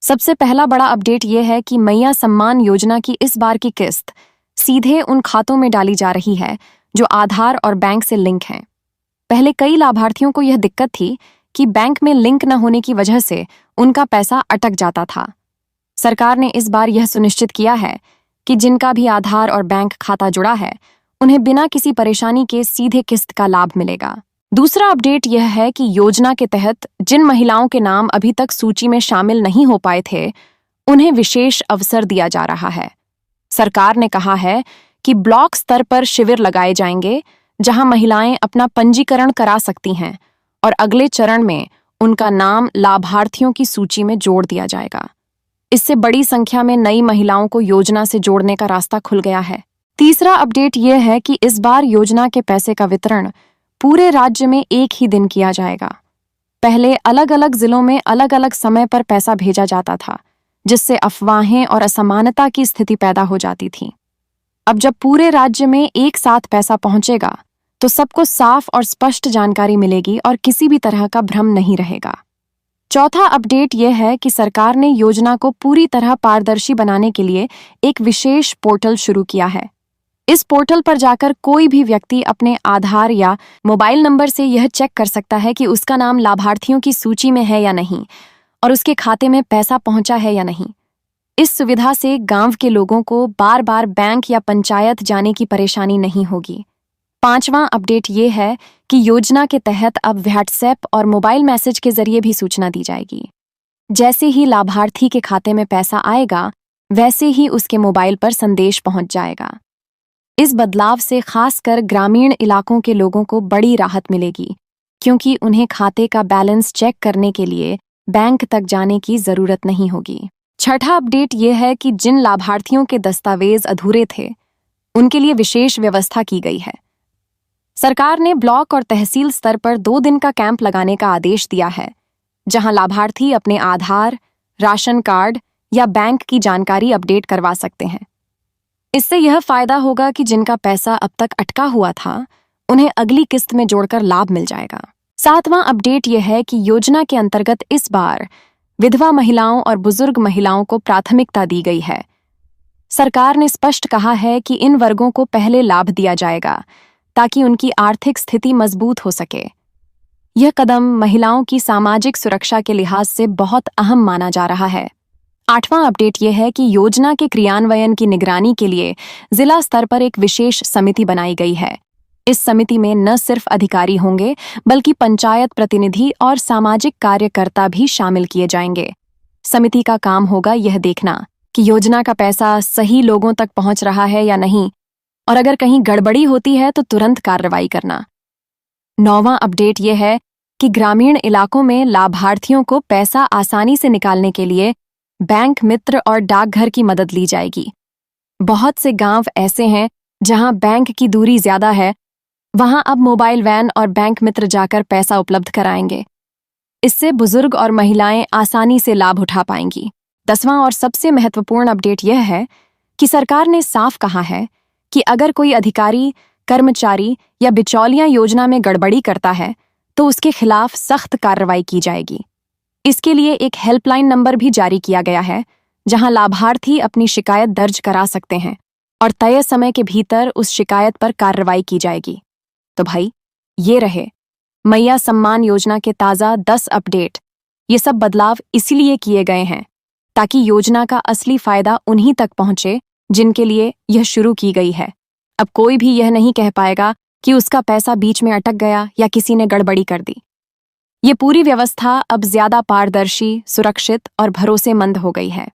सबसे पहला बड़ा अपडेट ये है कि मैया सम्मान योजना की इस बार की किस्त सीधे उन खातों में डाली जा रही है जो आधार और बैंक से लिंक हैं। पहले कई लाभार्थियों को यह दिक्कत थी कि बैंक में लिंक न होने की वजह से उनका पैसा अटक जाता था। सरकार ने इस बार यह सुनिश्चित किया है कि जिनका भी आधार और बैंक खाता जुड़ा है, उन्हें बिना किसी परेशानी के सीधे किस्त का लाभ मिलेगा। दूसरा अपडेट यह है कि योजना के तहत जिन महिलाओं के नाम अभी तक सूची में शामिल नहीं हो पाए थे, उन्हें विशेष अवसर दिया जा रहा है। सरकार ने कहा है कि ब्लॉक स्तर पर शिविर लगाए जाएंगे जहां महिलाएं अपना पंजीकरण करा सकती हैं और अगले चरण में उनका नाम लाभार्थियों की सूची में जोड़ दिया जाएगा। इससे बड़ी संख्या में नई महिलाओं को योजना से जोड़ने का रास्ता खुल गया है। तीसरा अपडेट यह है कि इस बार योजना के पैसे का वितरण पूरे राज्य में एक ही दिन किया जाएगा। पहले अलग अलग जिलों में अलग अलग समय पर पैसा भेजा जाता था, जिससे अफवाहें और असमानता की स्थिति पैदा हो जाती थी। अब जब पूरे राज्य में एक साथ पैसा पहुंचेगा तो सबको साफ और स्पष्ट जानकारी मिलेगी और किसी भी तरह का भ्रम नहीं रहेगा। चौथा अपडेट यह है कि सरकार ने योजना को पूरी तरह पारदर्शी बनाने के लिए एक विशेष पोर्टल शुरू किया है। इस पोर्टल पर जाकर कोई भी व्यक्ति अपने आधार या मोबाइल नंबर से यह चेक कर सकता है कि उसका नाम लाभार्थियों की सूची में है या नहीं और उसके खाते में पैसा पहुंचा है या नहीं। इस सुविधा से गांव के लोगों को बार बार बैंक या पंचायत जाने की परेशानी नहीं होगी। पांचवां अपडेट ये है कि योजना के तहत अब व्हाट्सएप और मोबाइल मैसेज के जरिए भी सूचना दी जाएगी। जैसे ही लाभार्थी के खाते में पैसा आएगा, वैसे ही उसके मोबाइल पर संदेश पहुंच जाएगा। इस बदलाव से खासकर ग्रामीण इलाकों के लोगों को बड़ी राहत मिलेगी, क्योंकि उन्हें खाते का बैलेंस चेक करने के लिए बैंक तक जाने की जरूरत नहीं होगी। छठा अपडेट यह है कि जिन लाभार्थियों के दस्तावेज अधूरे थे, उनके लिए विशेष व्यवस्था की गई है। सरकार ने ब्लॉक और तहसील स्तर पर 2 दिन का कैंप लगाने का आदेश दिया है, जहां लाभार्थी अपने आधार, राशन कार्ड या बैंक की जानकारी अपडेट करवा सकते हैं। इससे यह फायदा होगा कि जिनका पैसा अब तक अटका हुआ था, उन्हें अगली किस्त में जोड़कर लाभ मिल जाएगा। सातवां अपडेट यह है कि योजना के अंतर्गत इस बार विधवा महिलाओं और बुजुर्ग महिलाओं को प्राथमिकता दी गई है। सरकार ने स्पष्ट कहा है कि इन वर्गों को पहले लाभ दिया जाएगा ताकि उनकी आर्थिक स्थिति मजबूत हो सके। यह कदम महिलाओं की सामाजिक सुरक्षा के लिहाज से बहुत अहम माना जा रहा है। आठवां अपडेट यह है कि योजना के क्रियान्वयन की निगरानी के लिए जिला स्तर पर एक विशेष समिति बनाई गई है। इस समिति में न सिर्फ अधिकारी होंगे, बल्कि पंचायत प्रतिनिधि और सामाजिक कार्यकर्ता भी शामिल किए जाएंगे। समिति का काम होगा यह देखना कि योजना का पैसा सही लोगों तक पहुंच रहा है या नहीं, और अगर कहीं गड़बड़ी होती है तो तुरंत कार्रवाई करना। 9वां अपडेट यह है कि ग्रामीण इलाकों में लाभार्थियों को पैसा आसानी से निकालने के लिए बैंक मित्र और डाकघर की मदद ली जाएगी। बहुत से गांव ऐसे हैं जहां बैंक की दूरी ज्यादा है, वहां अब मोबाइल वैन और बैंक मित्र जाकर पैसा उपलब्ध कराएंगे। इससे बुजुर्ग और महिलाएं आसानी से लाभ उठा पाएंगी। 10वां और सबसे महत्वपूर्ण अपडेट यह है कि सरकार ने साफ कहा है कि अगर कोई अधिकारी, कर्मचारी या बिचौलिया योजना में गड़बड़ी करता है तो उसके खिलाफ सख्त कार्रवाई की जाएगी। इसके लिए एक हेल्पलाइन नंबर भी जारी किया गया है, जहां लाभार्थी अपनी शिकायत दर्ज करा सकते हैं और तय समय के भीतर उस शिकायत पर कार्रवाई की जाएगी। तो भाई, ये रहे मैया सम्मान योजना के ताज़ा 10 अपडेट। ये सब बदलाव इसलिए किए गए हैं ताकि योजना का असली फायदा उन्हीं तक पहुंचे जिनके लिए यह शुरू की गई है। अब कोई भी यह नहीं कह पाएगा कि उसका पैसा बीच में अटक गया या किसी ने गड़बड़ी कर दी। ये पूरी व्यवस्था अब ज्यादा पारदर्शी, सुरक्षित और भरोसेमंद हो गई है।